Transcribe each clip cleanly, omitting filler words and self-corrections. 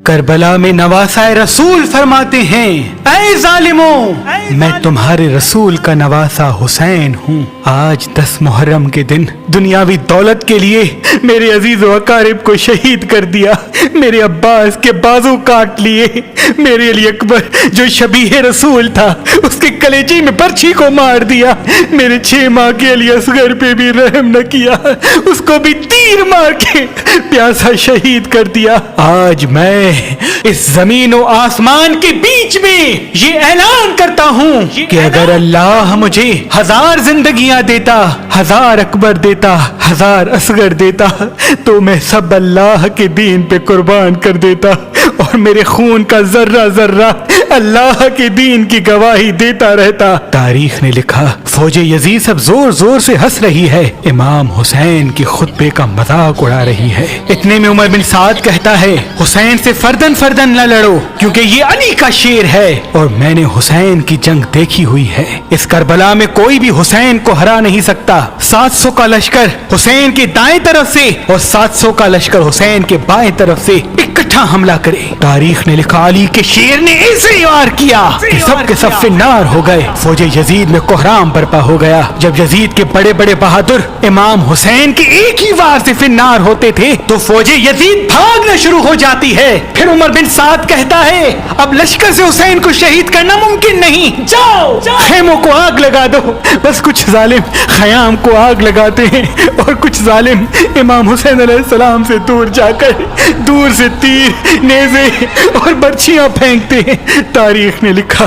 کربلا میں نواسائے رسول فرماتے ہیں، اے ظالموں، میں تمہارے رسول کا نواسا حسین ہوں۔ آج 10 محرم کے دن دنیاوی دولت کے لیے میرے عزیز و اقارب کو شہید کر دیا، میرے عباس کے بازو کاٹ لیے، میرے علی اکبر جو شبیہ رسول تھا اس کے کلیجے میں برچھی کو مار دیا، میرے 6 ماہ کے علی اصغر پہ بھی رحم نہ کیا، اس کو بھی تیر مار کے پیاسا شہید کر دیا۔ آج میں اس زمین و آسمان کے بیچ میں یہ اعلان کرتا ہوں کہ اگر اللہ مجھے 1000 زندگیاں دیتا، 1000 اکبر دیتا، 1000 اصغر دیتا، تو میں سب اللہ کے دین پہ قربان کر دیتا، اور میرے خون کا ذرہ ذرہ اللہ کے دین کی گواہی دیتا رہتا۔ تاریخ نے لکھا، فوج یزید سب زور زور سے ہنس رہی ہے، امام حسین کی خطبے کا مذاق اڑا رہی ہے۔ اتنے میں عمر بن سعد کہتا ہے، حسین سے فردن فردن نہ لڑو کیونکہ یہ علی کا شیر ہے، اور میں نے حسین کی جنگ دیکھی ہوئی ہے، اس کربلا میں کوئی بھی حسین کو ہرا نہیں سکتا۔ 700 کا لشکر حسین کے دائیں طرف سے اور 700 کا لشکر حسین کے بائیں طرف سے اکٹھا حملہ کرے۔ تاریخ نے لکھا، علی کے شیر نے ایسے وار کیا کہ سب کے سب فنار ہو گئے، فوج یزید میں کوہرام برپا ہو گیا۔ جب یزید کے بڑے بڑے بہادر امام حسین کے ایک ہی وار سے فنار ہوتے تھے تو فوج یزید بھاگنا شروع ہو جاتی ہے۔ پھر عمر بن سعد کہتا ہے، اب لشکر سے حسین کو شہید کرنا ممکن نہیں، جاؤ خیموں کو آگ لگا دو۔ بس کچھ ظالم خیام کو آگ لگاتے ہیں اور کچھ ظالم امام حسین علیہ السلام سے دور جا کر دور سے تیر، نیزے اور برچھیاں پھینکتے ہیں۔ تاریخ نے لکھا،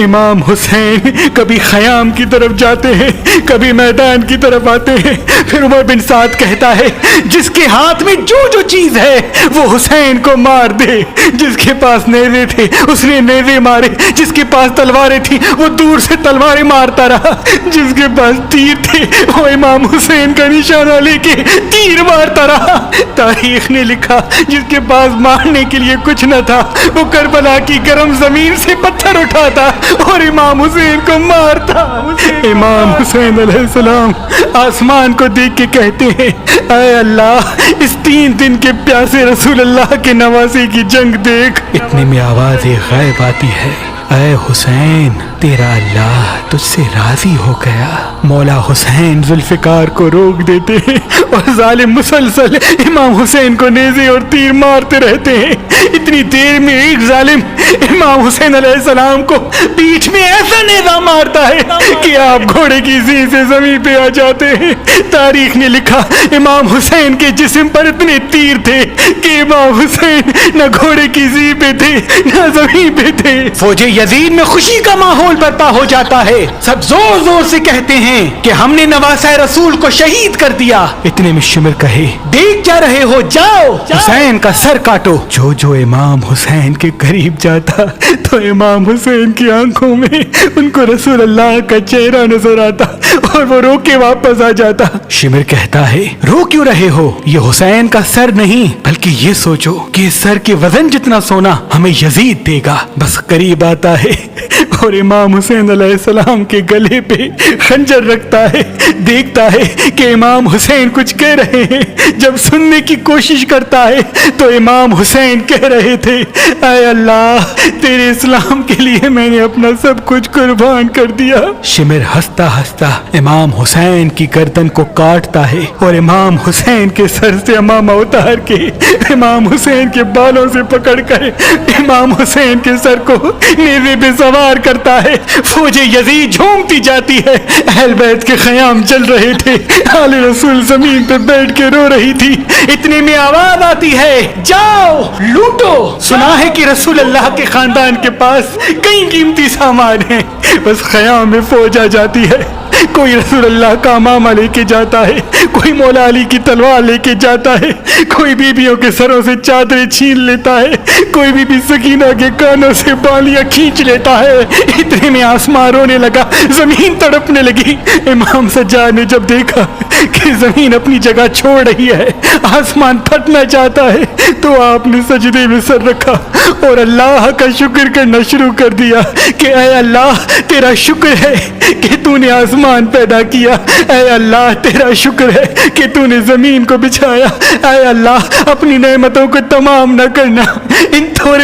امام حسین کبھی خیام کی طرف جاتے ہیں، کبھی میدان کی طرف آتے ہیں۔ پھر عمر بن سعد کہتا ہے، جس کے ہاتھ میں جو جو چیز ہے وہ حسین کو مار دے۔ جس کے پاس نیزے تھے اس نے نیزے مارے، جس کے پاس تلواریں تھی وہ دور سے تلواریں مارتا رہا، جس کے پاس تیر تھے وہ امام حسین کا نشانہ لے کے تیر مارتا رہا۔ تاریخ نے لکھا، جس کے پاس مارنے کے لیے کچھ نہ تھا وہ کربلا کی گرم زمین سے پتھر اٹھاتا اور امام حسین کو مارتا۔ امام حسین علیہ السلام آسمان کو دیکھ کے کہتے ہیں، اے اللہ، اس 3 دن کے پیاسے رسول اللہ کے نواسے کی جنگ دیکھ۔ اتنے میں آواز غیب آتی ہے، اے حسین، تیرا اللہ تجھ سے راضی ہو گیا۔ مولا حسین ذوالفقار کو روک دیتے ہیں اور ظالم مسلسل امام حسین کو نیزے اور تیر مارتے رہتے ہیں۔ اتنی دیر میں ایک ظالم امام حسین علیہ السلام کو پیٹھ میں ایسا نیزہ مارتا ہے کہ آپ گھوڑے کی زین سے زمین پہ آ جاتے ہیں۔ تاریخ نے لکھا، امام حسین کے جسم پر اتنے تیر تھے کہ امام حسین نہ گھوڑے کی زین پہ تھے نہ زمین پہ تھے۔ فوج یزید میں خوشی کا ماحول برپا ہو جاتا ہے، سب زور زور سے کہتے ہیں کہ ہم نے نواسۂ رسول کو شہید کر دیا۔ اتنے میں شمر کہے، دیکھ جا رہے ہو، جاؤ حسین کا سر کاٹو۔ جو جو امام حسین کے قریب جاتا تو امام حسین کی آنکھوں میں ان کو رسول اللہ کا چہرہ نظر آتا اور وہ رو کے واپس آ جاتا۔ شمر کہتا ہے، رو کیوں رہے ہو؟ یہ حسین کا سر نہیں، بلکہ یہ سوچو کہ اس سر کے وزن جتنا سونا ہمیں یزید دے گا۔ بس قریب آتا ہے اور امام حسین علیہ السلام کے گلے پہ خنجر رکھتا ہے، دیکھتا ہے کہ امام حسین کچھ کہہ رہے ہیں۔ جب سننے کی کوشش کرتا ہے تو امام حسین کہہ رہے تھے، اے اللہ، تیرے اسلام کے لیے میں نے اپنا سب کچھ قربان کر دیا۔ شمر ہنستا ہنستا امام حسین کی گردن کو کاٹتا ہے اور امام حسین کے سر سے امامہ اتار کے امام حسین کے بالوں سے پکڑ کر امام حسین کے سر کو نیزے پہ سوار کرتا ہے۔ فوج یزید جھومتی جاتی ہے، اہل بیت کے خیام جل رہے تھے، آل رسول زمین پہ بیٹھ کے رو رہی تھی۔ اتنے میں آواز آتی ہے، جاؤ لوٹو۔ سنا ہے کہ رسول اللہ کے خاندان کے پاس کئی قیمتی سامان ہیں، بس خیام میں فوج آ جاتی ہے۔ کوئی رسول اللہ کا امامہ لے کے جاتا ہے، کوئی مولا علی کی تلوار لے کے جاتا ہے، کوئی بیویوں کے سروں سے چادریں چھین لیتا ہے، کوئی بی بی سکینہ کے کانوں سے بالیاں کھینچ لیتا ہے۔ اتنے میں آسمان رونے لگا، زمین تڑپنے لگی۔ امام سجاد نے جب دیکھا کہ زمین اپنی جگہ چھوڑ رہی ہے، آسمان پھٹنا چاہتا ہے، تو آپ نے سجدے میں سر رکھا اور اللہ کا شکر کرنا شروع کر دیا کہ اے اللہ، تیرا شکر ہے کہ تو نے آسمان پیدا کیا، اے اللہ تیرا شکر ہے کہ تو نے زمین کو بچھایا، اے اللہ اپنی نعمتوں کو تمام نہ کرنا، ان